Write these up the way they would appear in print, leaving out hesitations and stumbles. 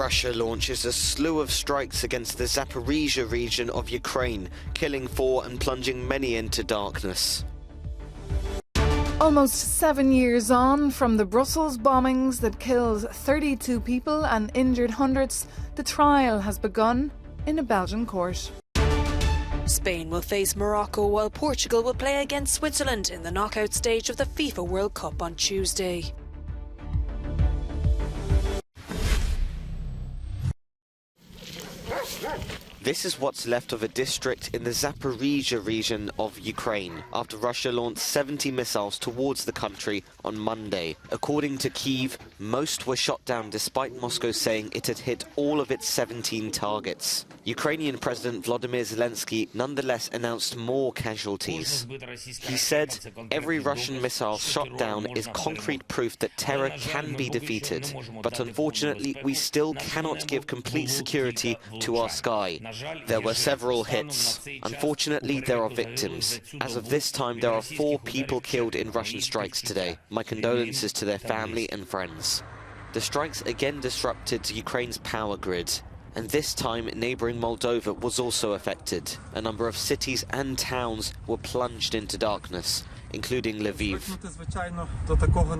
Russia launches a slew of strikes against the Zaporizhia region of Ukraine, killing 4 and plunging many into darkness. Almost 7 years on from the Brussels bombings that killed 32 people and injured hundreds, the trial has begun in a Belgian court. Spain will face Morocco while Portugal will play against Switzerland in the knockout stage of the FIFA World Cup on Tuesday. This is what's left of a district in the Zaporizhia region of Ukraine after Russia launched 70 missiles towards the country on Monday. According to Kyiv, most were shot down despite Moscow saying it had hit all of its 17 targets. Ukrainian President Volodymyr Zelensky nonetheless announced more casualties. He said, "Every Russian missile shot down is concrete proof that terror can be defeated, but unfortunately we still cannot give complete security to our sky. There were several hits. Unfortunately, there are victims. As of this time, there are 4 people killed in Russian strikes today. My condolences to their family and friends." The strikes again disrupted Ukraine's power grid, and this time neighbouring Moldova was also affected. A number of cities and towns were plunged into darkness, including Lviv.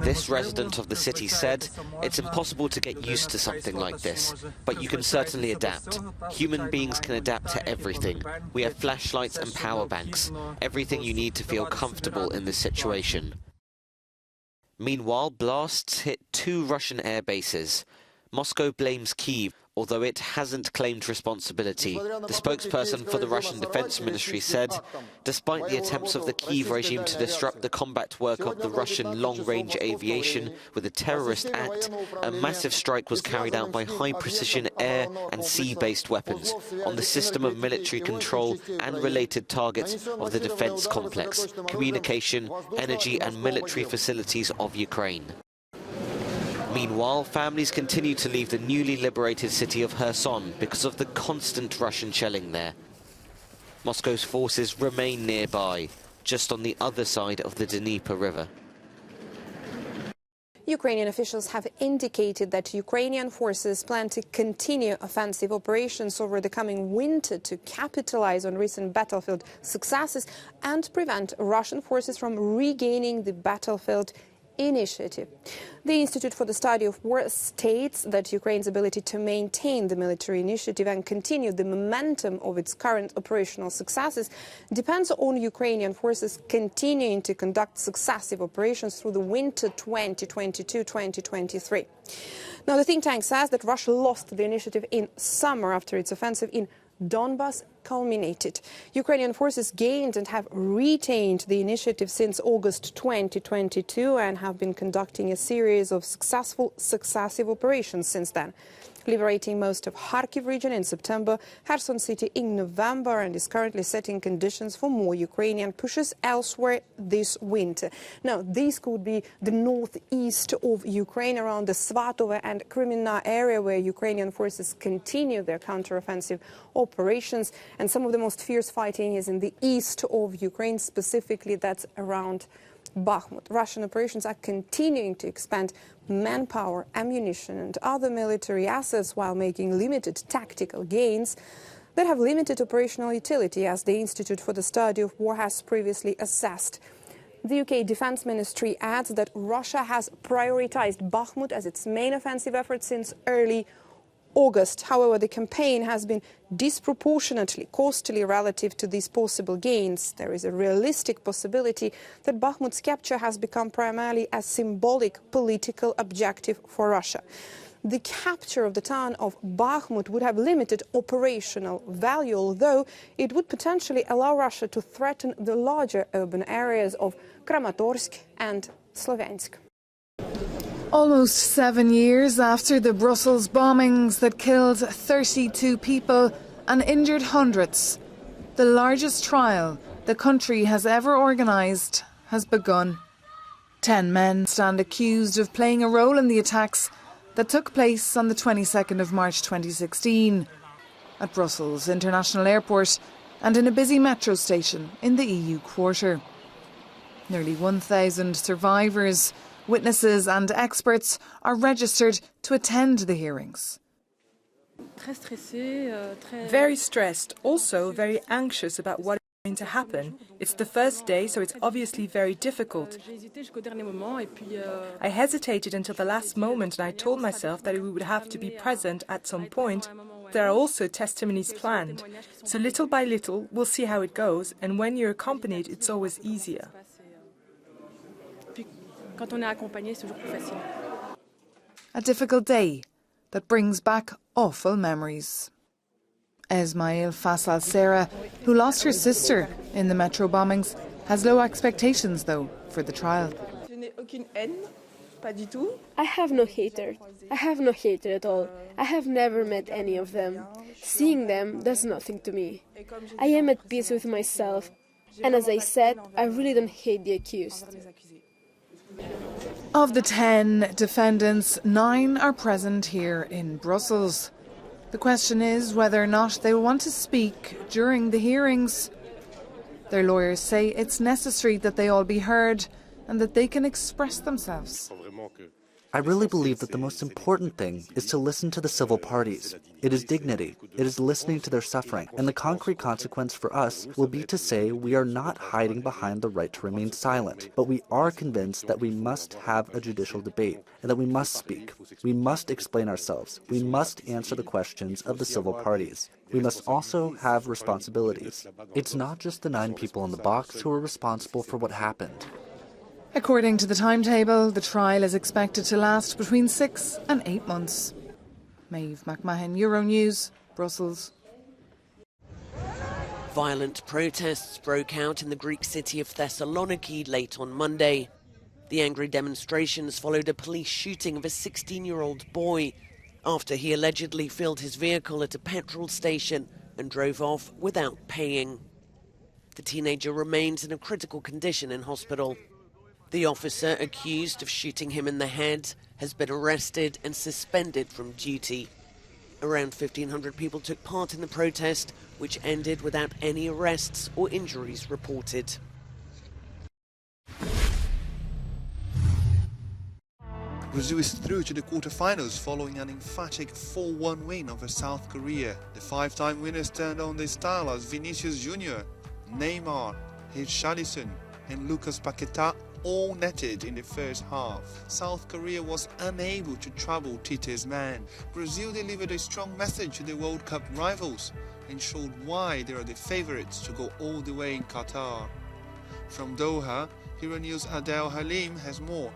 This resident of the city said, "It's impossible to get used to something like this, but you can certainly adapt. Human beings can adapt to everything. We have flashlights and power banks, everything you need to feel comfortable in this situation." Meanwhile, blasts hit 2 Russian air bases. Moscow blames Kyiv, although it hasn't claimed responsibility. The spokesperson for the Russian Defense Ministry said, despite the attempts of the Kyiv regime to disrupt the combat work of the Russian long-range aviation with a terrorist act, a massive strike was carried out by high-precision air and sea-based weapons on the system of military control and related targets of the defense complex, communication, energy and military facilities of Ukraine. Meanwhile, families continue to leave the newly liberated city of Kherson because of the constant Russian shelling there. Moscow's forces remain nearby, just on the other side of the Dnieper River. Ukrainian officials have indicated that Ukrainian forces plan to continue offensive operations over the coming winter to capitalize on recent battlefield successes and prevent Russian forces from regaining the battlefield initiative. The Institute for the Study of War states that Ukraine's ability to maintain the military initiative and continue the momentum of its current operational successes depends on Ukrainian forces continuing to conduct successive operations through the winter 2022-2023. Now, the think tank says that Russia lost the initiative in summer after its offensive in Donbas culminated. Ukrainian forces gained and have retained the initiative since August 2022 and have been conducting a series of successful successive operations since then, liberating most of Kharkiv region in September, Kherson city in November, and is currently setting conditions for more Ukrainian pushes elsewhere this winter. Now, this could be the northeast of Ukraine around the Svatove and Krymina area where Ukrainian forces continue their counteroffensive operations. And some of the most fierce fighting is in the east of Ukraine, specifically that's around Bakhmut. Russian operations are continuing to expand manpower, ammunition and other military assets while making limited tactical gains that have limited operational utility, as the Institute for the Study of War has previously assessed. The UK Defence Ministry adds that Russia has prioritized Bakhmut as its main offensive effort since early August. However, the campaign has been disproportionately costly relative to these possible gains. There is a realistic possibility that Bakhmut's capture has become primarily a symbolic political objective for Russia. The capture of the town of Bakhmut would have limited operational value, although it would potentially allow Russia to threaten the larger urban areas of Kramatorsk and Sloviansk. Almost 7 years after the Brussels bombings that killed 32 people and injured hundreds, the largest trial the country has ever organised has begun. 10 men stand accused of playing a role in the attacks that took place on the 22nd of March 2016 at Brussels International Airport and in a busy metro station in the EU quarter. Nearly 1,000 survivors, witnesses and experts are registered to attend the hearings. Very stressed, also very anxious about what is going to happen. It's the first day, so it's obviously very difficult. I hesitated until the last moment and I told myself that we would have to be present at some point. There are also testimonies planned. So little by little, we'll see how it goes, and when you're accompanied, it's always easier. A difficult day that brings back awful memories. Esmail Faisal Serra, who lost her sister in the metro bombings, has low expectations, though, for the trial. I have no hatred. I have no hatred at all. I have never met any of them. Seeing them does nothing to me. I am at peace with myself. And as I said, I really don't hate the accused. Of the 10 defendants, 9 are present here in Brussels. The question is whether or not they want to speak during the hearings. Their lawyers say it's necessary that they all be heard and that they can express themselves. I really believe that the most important thing is to listen to the civil parties. It is dignity. It is listening to their suffering. And the concrete consequence for us will be to say we are not hiding behind the right to remain silent, but we are convinced that we must have a judicial debate and that we must speak. We must explain ourselves. We must answer the questions of the civil parties. We must also have responsibilities. It's not just the 9 people in the box who are responsible for what happened. According to the timetable, the trial is expected to last between 6 and 8 months. Maeve McMahon, Euronews, Brussels. Violent protests broke out in the Greek city of Thessaloniki late on Monday. The angry demonstrations followed a police shooting of a 16-year-old boy after he allegedly filled his vehicle at a petrol station and drove off without paying. The teenager remains in a critical condition in hospital. The officer accused of shooting him in the head has been arrested and suspended from duty. Around 1,500 people took part in the protest, which ended without any arrests or injuries reported. Brazil is through to the quarterfinals following an emphatic 4-1 win over South Korea. The 5-time winners turned on their style as Vinicius Jr., Neymar, Richarlison and Lucas Paquetá all netted in the first half. South Korea was unable to trouble Tite's man. Brazil delivered a strong message to the World Cup rivals and showed why they are the favourites to go all the way in Qatar. From Doha, Euronews' Adel Halim has more.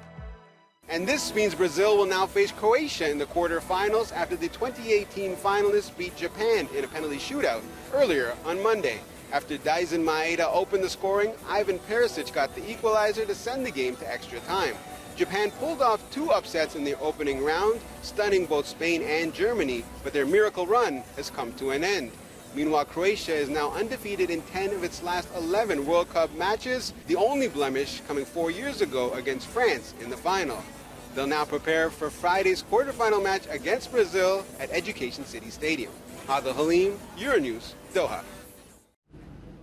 And this means Brazil will now face Croatia in the quarterfinals after the 2018 finalists beat Japan in a penalty shootout earlier on Monday. After Daisen Maeda opened the scoring, Ivan Perisic got the equalizer to send the game to extra time. Japan pulled off 2 upsets in the opening round, stunning both Spain and Germany, but their miracle run has come to an end. Meanwhile, Croatia is now undefeated in 10 of its last 11 World Cup matches, the only blemish coming 4 years ago against France in the final. They'll now prepare for Friday's quarterfinal match against Brazil at Education City Stadium. Adel Halim, Euronews, Doha.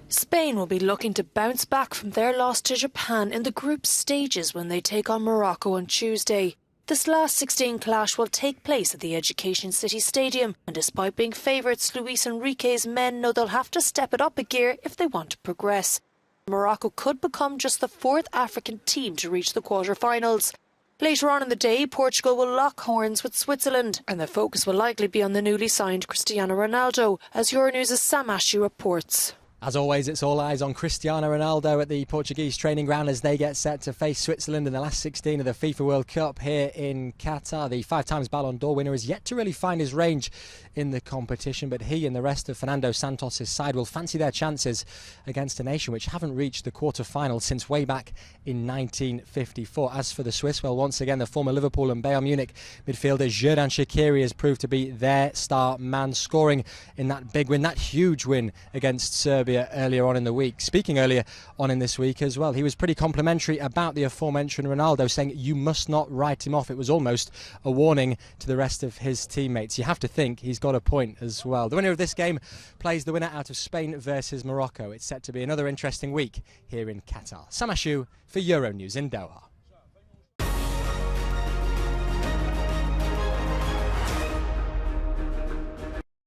Spain will be looking to bounce back from their loss to Japan in the group stages when they take on Morocco on Tuesday. This last 16 clash will take place at the Education City Stadium, and despite being favourites, Luis Enrique's men know they'll have to step it up a gear if they want to progress. Morocco could become just the 4th African team to reach the quarter-finals. Later on in the day, Portugal will lock horns with Switzerland, and the focus will likely be on the newly signed Cristiano Ronaldo, as Euronews' Sam Ashu reports. As always, it's all eyes on Cristiano Ronaldo at the Portuguese training ground as they get set to face Switzerland in the last 16 of the FIFA World Cup here in Qatar. The 5 times Ballon d'Or winner is yet to really find his range in the competition, but he and the rest of Fernando Santos' side will fancy their chances against a nation which haven't reached the quarter-final since way back in 1954. As for the Swiss, well, once again, the former Liverpool and Bayern Munich midfielder Xherdan Shaqiri has proved to be their star man, scoring in that big win, that huge win against Serbia earlier on in the week. Speaking earlier on in this week as well, he was pretty complimentary about the aforementioned Ronaldo, saying you must not write him off. It was almost a warning to the rest of his teammates. You have to think he's got a point as well. The winner of this game plays the winner out of Spain versus Morocco. It's set to be another interesting week here in Qatar. Sam Ashu for Euronews in Doha.